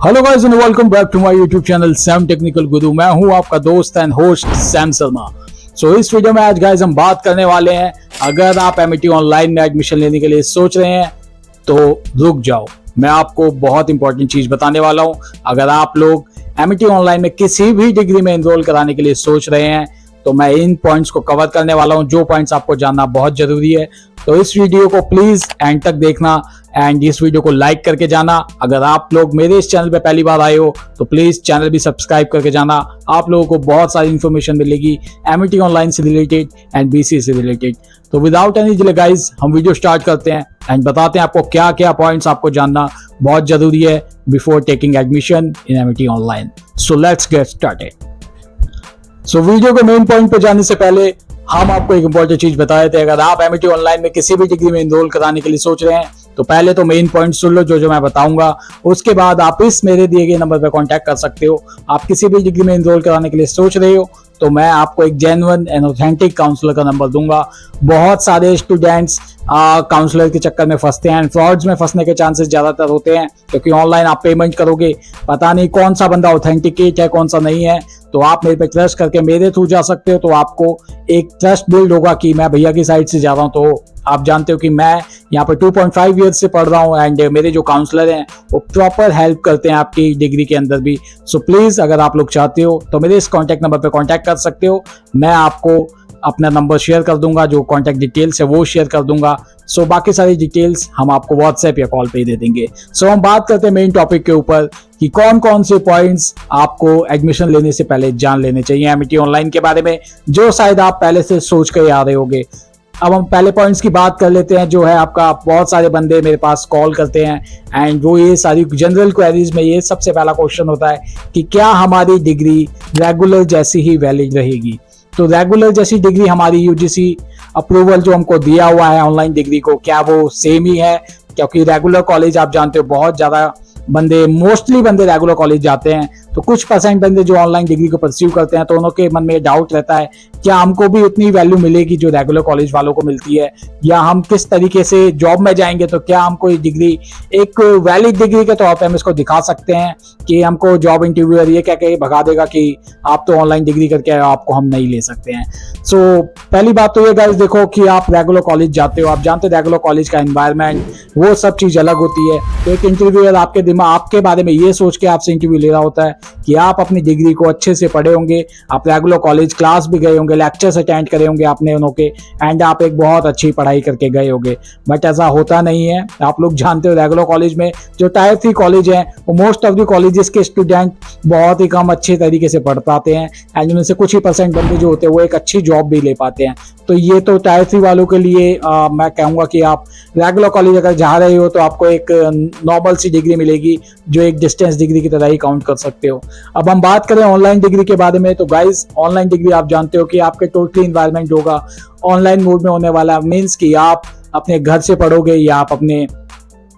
Hello guys and welcome back to my YouTube channel Sam technical Guru. मैं हूं आपका दोस्त एंड होस्ट सैम शर्मा। इस वीडियो में आज गाइस हम बात करने वाले हैं, अगर आप एमईटी ऑनलाइन में एडमिशन लेने के लिए सोच रहे हैं तो रुक जाओ, मैं आपको बहुत इंपॉर्टेंट चीज बताने वाला हूं। अगर आप लोग एमईटी ऑनलाइन में किसी भी डिग्री में एनरोल कराने के लिए सोच रहे हैं तो मैं इन पॉइंट्स को कवर करने वाला हूं, जो पॉइंट्स आपको जानना बहुत जरूरी है। तो इस वीडियो को प्लीज एंड तक देखना एंड इस वीडियो को लाइक करके जाना। अगर आप लोग मेरे इस चैनल पे पहली बार आए हो तो प्लीज चैनल भी सब्सक्राइब करके जाना। आप लोगों को बहुत सारी इंफॉर्मेशन मिलेगी एमईटी ऑनलाइन से रिलेटेड एंड बीसीए से रिलेटेड। तो विदाउट एनी डिले गाइस हम वीडियो स्टार्ट करते हैं एंड बताते हैं आपको क्या क्या पॉइंट्स आपको जानना बहुत जरूरी है before taking admission in MET online. So let's get started. Video के मेन पॉइंट पे जाने से पहले हम आपको एक इंपॉर्टेंट चीज बताए थे। अगर आप एमईटी ऑनलाइन में किसी भी डिग्री में एनरोल कराने के लिए सोच रहे हैं तो पहले तो मेन पॉइंट सुन लो जो मैं बताऊंगा। उसके बाद आप इस मेरे दिए गए नंबर पर कांटेक्ट कर सकते हो। आप किसी भी डिग्री में एनरोल कराने के लिए सोच रहे हो तो मैं आपको एक जेन्युइन एंड ऑथेंटिक काउंसलर का नंबर दूंगा। बहुत सारे स्टूडेंट्स काउंसलर के चक्कर में फंसते हैं, फ्रॉड्स में फंसने के चांसेस ज्यादातर होते हैं क्योंकि ऑनलाइन आप पेमेंट करोगे, पता नहीं कौन सा बंदा ऑथेंटिकेट है कौन सा नहीं है। तो आप मेरे पे ट्रस्ट करके मेरे थ्रू जा सकते हो। तो आपको एक ट्रस्ट बिल्ड होगा कि मैं भैया की साइड से जा रहा हूँ। तो आप जानते हो कि मैं यहाँ पर 2.5 ईयर्स से पढ़ रहा हूँ एंड मेरे जो काउंसलर हैं वो प्रॉपर हेल्प करते हैं आपकी डिग्री के अंदर भी। सो प्लीज अगर आप लोग चाहते हो तो मेरे इस कॉन्टैक्ट नंबर पे कांटेक्ट कर सकते हो। मैं आपको अपना नंबर शेयर कर दूंगा, जो कॉन्टैक्ट डिटेल्स है वो शेयर कर दूंगा। बाकी सारी डिटेल्स हम आपको व्हाट्सएप या कॉल पे ही दे देंगे। हम बात करते हैं मेन टॉपिक के ऊपर कि कौन कौन से पॉइंट्स आपको एडमिशन लेने से पहले जान लेने चाहिए एमईटी ऑनलाइन के बारे में, जो शायद आप पहले से सोच कर आ रहे होगे। अब हम पहले पॉइंट्स की बात कर लेते हैं। जो है आपका बहुत सारे बंदे मेरे पास कॉल करते हैं एंड वो ये सारी जनरल क्वेरीज में ये सबसे पहला क्वेश्चन होता है कि क्या हमारी डिग्री रेगुलर जैसी ही वैलिड रहेगी। तो रेगुलर जैसी डिग्री हमारी यूजीसी अप्रूवल जो हमको दिया हुआ है ऑनलाइन डिग्री को, क्या वो सेम ही है? क्योंकि रेगुलर कॉलेज आप जानते हो बहुत ज्यादा मोस्टली बंदे रेगुलर कॉलेज जाते हैं, तो कुछ परसेंट बंदे जो ऑनलाइन डिग्री को परस्यू करते हैं तो उनके मन में डाउट रहता है क्या हमको भी उतनी वैल्यू मिलेगी जो रेगुलर कॉलेज वालों को मिलती है, या हम किस तरीके से जॉब में जाएंगे तो क्या हमको ये डिग्री एक वैलिड डिग्री के तौर पे हम इसको दिखा सकते हैं कि हमको जॉब इंटरव्यूअर ये कह के भगा देगा कि आप तो ऑनलाइन डिग्री करके आए हो, आपको हम नहीं ले सकते हैं। पहली बात तो ये गाइस देखो कि आप रेगुलर कॉलेज जाते हो, आप जानते हो रेगुलर कॉलेज का एनवायरनमेंट वो सब चीज अलग होती है। तो एक इंटरव्यूअर आपके बारे में ये सोच के आपसे इंटरव्यू ले रहा होता है कि आप अपनी डिग्री को अच्छे से पढ़े होंगे, आप रेगुलर कॉलेज क्लास भी गए होंगे, लेक्चर्स अटेंड करे होंगे आपने उनके एंड आप एक बहुत अच्छी पढ़ाई करके गए होंगे। बट ऐसा होता नहीं है। आप लोग जानते हो रेगुलर कॉलेज में जो टायर 3 कॉलेज है वो मोस्ट ऑफ द कॉलेजेस के स्टूडेंट बहुत ही कम अच्छे तरीके से पढ़ पाते हैं एंड उनमें से कुछ ही परसेंट बंदे जो होते हैं वो एक अच्छी जॉब भी ले पाते हैं। तो ये तो टायर 3 वालों के लिए मैं कहूँगा कि आप रेगुलर कॉलेज अगर जा रहे हो तो आपको एक नॉर्मल सी डिग्री मिलेगी जो एक डिस्टेंस डिग्री की तरह ही काउंट कर सकते हो। अब हम बात करें ऑनलाइन डिग्री के बारे में तो गाइस ऑनलाइन डिग्री आप जानते हो कि आपके टोटली इन्वायरमेंट होगा ऑनलाइन मोड में होने वाला। मीन्स कि आप अपने घर से पढ़ोगे या आप अपने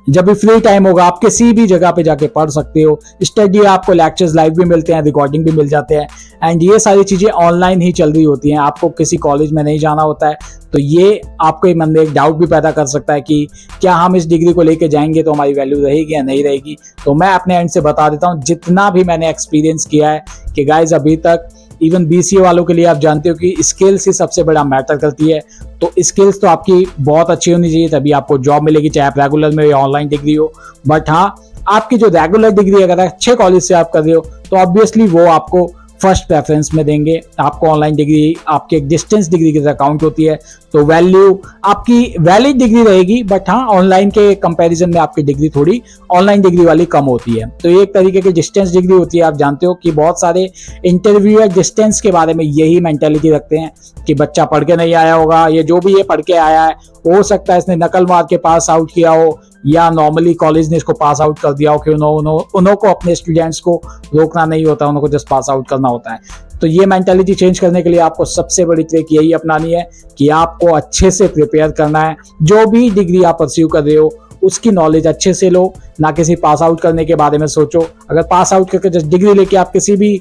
जब भी फ्री टाइम होगा आप किसी भी जगह पे जाके पढ़ सकते हो। स्टडी आपको लेक्चर्स लाइव भी मिलते हैं, रिकॉर्डिंग भी मिल जाते हैं एंड ये सारी चीजें ऑनलाइन ही चल रही होती हैं, आपको किसी कॉलेज में नहीं जाना होता है। तो ये आपके मन में एक डाउट भी पैदा कर सकता है कि क्या हम इस डिग्री को लेके जाएंगे तो हमारी वैल्यू रहेगी या नहीं रहेगी। तो मैं अपने एंड से बता देता हूँ जितना भी मैंने एक्सपीरियंस किया है कि गाइज अभी तक इवन बीसीए वालों के लिए आप जानते हो कि स्किल्स ही सबसे बड़ा मैटर करती है। तो स्किल्स तो आपकी बहुत अच्छी होनी चाहिए तभी आपको जॉब मिलेगी, चाहे आप रेगुलर में या ऑनलाइन डिग्री हो। बट हाँ, आपकी जो रेगुलर डिग्री अगर अच्छे कॉलेज से आप कर रहे हो तो ऑब्वियसली वो आपको फर्स्ट प्रेफरेंस में देंगे। आपको ऑनलाइन डिग्री आपकी एक डिस्टेंस डिग्री की तरह काउंट होती है तो वैल्यू आपकी वैलिड डिग्री रहेगी। बट हाँ, ऑनलाइन के कंपैरिजन में आपकी डिग्री थोड़ी ऑनलाइन डिग्री वाली कम होती है। तो ये एक तरीके की डिस्टेंस डिग्री होती है। आप जानते हो कि बहुत सारे इंटरव्यूअर डिस्टेंस के बारे में यही मेंटालिटी रखते हैं कि बच्चा पढ़ के नहीं आया होगा, ये जो भी ये पढ़ के आया है हो सकता है इसने नकल मार के पास आउट किया हो या नॉर्मली कॉलेज ने इसको पास आउट कर दिया हो कि उनको अपने स्टूडेंट्स को रोकना नहीं होता, उनको जस्ट पास आउट करना होता है। तो ये मेंटालिटी चेंज करने के लिए आपको सबसे बड़ी ट्रिक यही अपनानी है कि आपको अच्छे से प्रिपेयर करना है। जो भी डिग्री आप परस्यू कर रहे हो उसकी नॉलेज अच्छे से लो, ना किसी पास आउट करने के बारे में सोचो। अगर पास आउट करके जस्ट डिग्री लेके आप किसी भी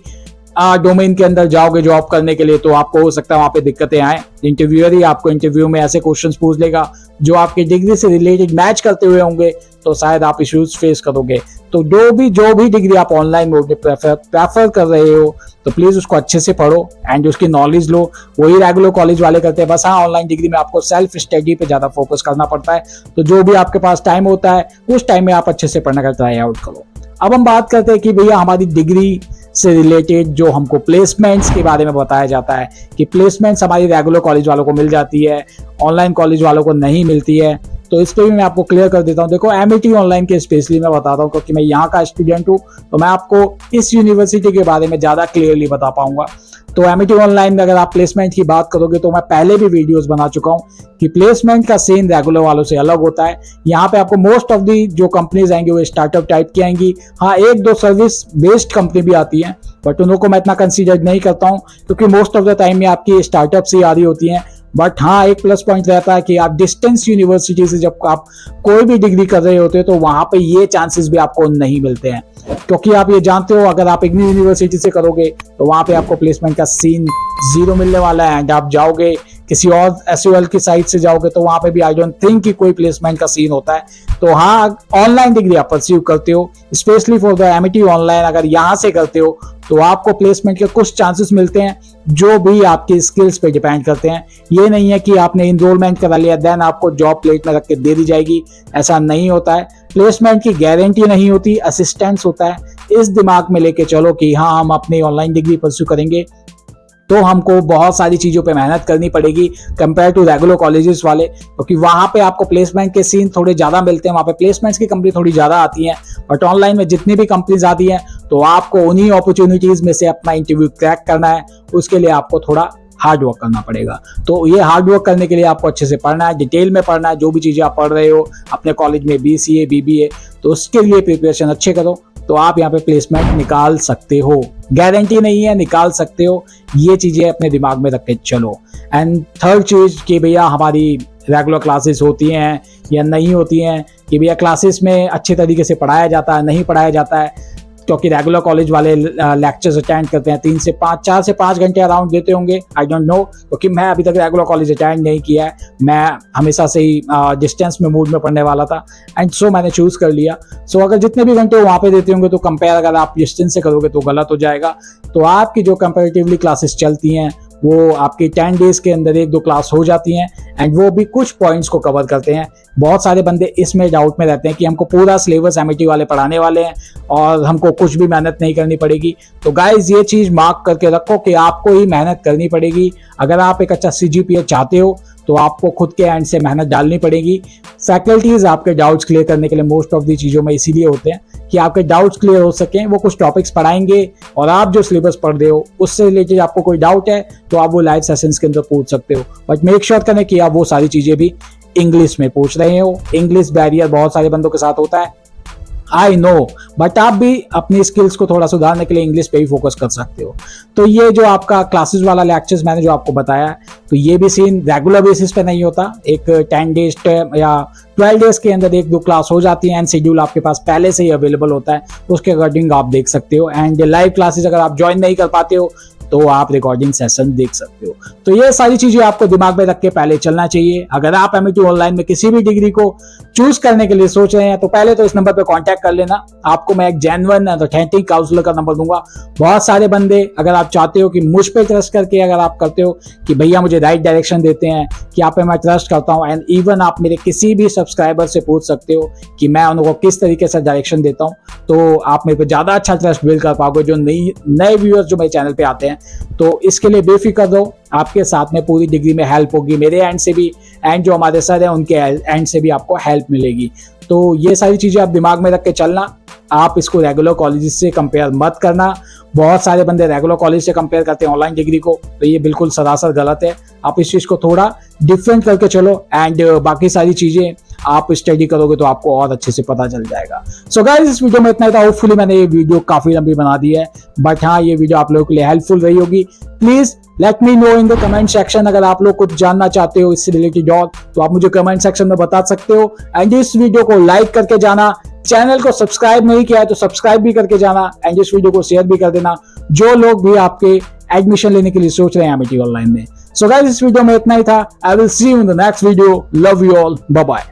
डोमेन के अंदर जाओगे जॉब करने के लिए तो आपको हो सकता है वहां पे दिक्कतें आए। इंटरव्यूअर ही आपको इंटरव्यू में ऐसे क्वेश्चंस पूछ लेगा जो आपकी डिग्री से रिलेटेड मैच करते हुए होंगे तो शायद आप इश्यूज फेस करोगे। तो जो भी डिग्री आप ऑनलाइन मोड में प्रेफर कर रहे हो तो प्लीज उसको अच्छे से पढ़ो एंड उसकी नॉलेज लो। वही रेगुलर कॉलेज वाले करते हैं, बस हाँ ऑनलाइन डिग्री में आपको सेल्फ स्टडी पे ज्यादा फोकस करना पड़ता है। तो जो भी आपके पास टाइम होता है उस टाइम में आप अच्छे से पढ़ने का ट्राई आउट करो। अब हम बात करते हैं कि भैया हमारी डिग्री से रिलेटेड जो हमको प्लेसमेंट्स के बारे में बताया जाता है कि प्लेसमेंट्स हमारी रेगुलर कॉलेज वालों को मिल जाती है, ऑनलाइन कॉलेज वालों को नहीं मिलती है। तो इस पे भी मैं आपको क्लियर कर देता हूँ। देखो एमईटी ऑनलाइन के स्पेशली मैं बताता हूँ क्योंकि मैं यहाँ का स्टूडेंट हूँ, तो मैं आपको इस यूनिवर्सिटी के बारे में ज्यादा क्लियरली बता पाऊंगा। तो एमईटी ऑनलाइन में अगर आप प्लेसमेंट की बात करोगे तो मैं पहले भी वीडियोस बना चुका हूं कि प्लेसमेंट का सीन रेगुलर वालों से अलग होता है। यहाँ पे आपको मोस्ट ऑफ दी जो कंपनीज आएंगी वो स्टार्टअप टाइप की आएंगी। हाँ, एक दो सर्विस बेस्ड कंपनी भी आती है, बट उनको मैं इतना कंसीडर नहीं करता हूँ क्योंकि मोस्ट ऑफ द टाइम में आपकी स्टार्टअप से आ रही होती हैं। बट हाँ, एक प्लस पॉइंट रहता है कि आप डिस्टेंस यूनिवर्सिटी से जब आप कोई भी डिग्री कर रहे होते हो तो वहां पे ये चांसेस भी आपको नहीं मिलते हैं, क्योंकि आप ये जानते हो अगर आप इग्नू यूनिवर्सिटी से करोगे तो वहां पे आपको प्लेसमेंट का सीन 0 मिलने वाला है। एंड आप जाओगे किसी और एसयूएल की साइट से जाओगे तो वहां पे भी आई डोंट थिंक कि कोई प्लेसमेंट का सीन होता है। तो हाँ, ऑनलाइन डिग्री आप परस्यू करते हो specially for the MET online, अगर यहाँ से करते हो तो आपको प्लेसमेंट के कुछ चांसेस मिलते हैं जो भी आपकी स्किल्स पे डिपेंड करते हैं। ये नहीं है कि आपने इनरोलमेंट करा लिया देन आपको जॉब प्लेट में रख के दे दी जाएगी, ऐसा नहीं होता है। प्लेसमेंट की गारंटी नहीं होती, असिस्टेंस होता है। इस दिमाग में लेके चलो कि हाँ हम अपनी ऑनलाइन डिग्री परस्यू करेंगे तो हमको बहुत सारी चीजों पे मेहनत करनी पड़ेगी कंपेयर टू रेगुलर कॉलेजेस वाले, क्योंकि वहां पे आपको प्लेसमेंट के सीन थोड़े ज्यादा मिलते हैं, वहां पे प्लेसमेंट्स की कंपनी थोड़ी ज्यादा आती हैं। बट ऑनलाइन में जितनी भी कंपनीज आती हैं तो आपको उन्हीं अपॉर्चुनिटीज में से अपना इंटरव्यू क्रैक करना है। उसके लिए आपको थोड़ा हार्ड वर्क करना पड़ेगा। तो ये हार्ड वर्क करने के लिए आपको अच्छे से पढ़ना है, डिटेल में पढ़ना है। जो भी चीजें आप पढ़ रहे हो अपने कॉलेज में बीसीए बीबीए, तो उसके लिए प्रिपरेशन अच्छे करो तो आप यहाँ पे प्लेसमेंट निकाल सकते हो। गारंटी नहीं है, निकाल सकते हो। ये चीजें अपने दिमाग में रख के चलो। एंड थर्ड चीज कि भैया हमारी रेगुलर क्लासेस होती हैं या नहीं होती हैं, कि भैया क्लासेस में अच्छे तरीके से पढ़ाया जाता है नहीं पढ़ाया जाता है, क्योंकि रेगुलर कॉलेज वाले लेक्चर्स अटेंड करते हैं 4 से 5 घंटे अराउंड देते होंगे, आई डोंट नो, क्योंकि मैं अभी तक रेगुलर कॉलेज अटेंड नहीं किया है। मैं हमेशा से ही डिस्टेंस में मूड में पढ़ने वाला था एंड सो मैंने चूज कर लिया। सो अगर जितने भी घंटे वहाँ पे देते होंगे तो कंपेयर अगर आप डिस्टेंस से करोगे तो गलत हो जाएगा। तो आपकी जो कंपेरेटिवली क्लासेस चलती हैं वो आपकी 10 डेज के अंदर 1-2 क्लास हो जाती हैं एंड वो भी कुछ पॉइंट्स को कवर करते हैं। बहुत सारे बंदे इसमें डाउट में रहते हैं कि हमको पूरा सिलेबस एमईटी वाले पढ़ाने वाले हैं और हमको कुछ भी मेहनत नहीं करनी पड़ेगी। तो गाइज ये चीज मार्क करके रखो कि आपको ही मेहनत करनी पड़ेगी। अगर आप एक अच्छा सीजीपीए चाहते हो तो आपको खुद के एंड से मेहनत डालनी पड़ेगी। फैकल्टीज आपके डाउट्स क्लियर करने के लिए मोस्ट ऑफ दी चीज़ों में इसीलिए होते हैं कि आपके डाउट्स क्लियर हो सकें। वो कुछ टॉपिक्स पढ़ाएंगे और आप जो सिलेबस पढ़ रहे हो उससे रिलेटेड आपको कोई डाउट है तो आप वो लाइव सेशंस के अंदर पूछ सकते हो। बट मेक श्योर करें कि आप वो सारी चीज़ें भी इंग्लिश में पूछ रहे हो। इंग्लिश बैरियर बहुत सारे बंदों के साथ होता है, आई नो, बट आप भी अपनी स्किल्स को थोड़ा सुधारने के लिए इंग्लिश पे ही फोकस कर सकते हो। तो ये जो आपका क्लासेस वाला लेक्चर्स मैंने जो आपको बताया तो ये भी सीन रेगुलर बेसिस पे नहीं होता। एक 10 डेज या 12 डेज के अंदर 1-2 क्लास हो जाती है एंड शेड्यूल आपके पास पहले से ही अवेलेबल होता है, उसके अकॉर्डिंग आप देख सकते हो। एंड लाइव क्लासेस अगर आप ज्वाइन नहीं कर पाते हो तो आप रिकॉर्डिंग सेशन देख सकते हो। तो ये सारी चीजें आपको दिमाग में रख के पहले चलना चाहिए। अगर आप एमईटी ऑनलाइन में किसी भी डिग्री को चूज करने के लिए सोच रहे हैं तो पहले तो इस नंबर पे कांटेक्ट कर लेना। आपको मैं एक जेन्युइन ऑथेंटिक काउंसलर का नंबर दूंगा। बहुत सारे बंदे, अगर आप चाहते हो कि मुझ पे ट्रस्ट करके अगर आप करते हो कि भैया मुझे राइट डायरेक्शन देते हैं, कि आप पे मैं ट्रस्ट करता हूँ, एंड इवन आप मेरे किसी भी सब्सक्राइबर से पूछ सकते हो कि मैं उनको किस तरीके से डायरेक्शन देता हूँ, तो आप मेरे पे ज्यादा अच्छा ट्रस्ट बिल्ड कर पाओगे जो नए व्यूअर्स जो मेरे चैनल पे आते हैं। तो इसके लिए बेफिक्र रहो, आपके साथ में पूरी डिग्री में हेल्प होगी मेरे एंड से भी, एंड जो हमारे सर हैं उनके एंड से भी आपको हेल्प मिलेगी। तो ये सारी चीजें आप दिमाग में रख के चलना। आप इसको रेगुलर कॉलेज से कंपेयर मत करना। बहुत सारे बंदे रेगुलर कॉलेज से कंपेयर करते हैं ऑनलाइन डिग्री को, तो ये बिल्कुल सरासर गलत है। आप इस चीज को थोड़ा डिफरेंट करके चलो एंड बाकी सारी चीजें आप स्टडी करोगे तो आपको और अच्छे से पता चल जाएगा। सो गाइस, इस वीडियो में इतना ही था। होपफुली मैंने ये वीडियो काफी लंबी बना दी है, बट हाँ, ये वीडियो आप लोगों के लिए हेल्पफुल रही होगी। Please let me know in the comment section. अगर आप लोग कुछ जानना चाहते हो इससे रिलेटेड और, तो आप मुझे कमेंट सेक्शन में बता सकते हो। एंड इस वीडियो को लाइक करके जाना, चैनल को सब्सक्राइब नहीं किया है तो सब्सक्राइब भी करके जाना, एंड इस वीडियो को शेयर भी कर देना जो लोग भी आपके एडमिशन लेने के लिए सोच रहे हैं एमईटी ऑनलाइन में। सो गाइस, इस वीडियो में इतना ही था। I will see you in the next video. Love you all, bye bye.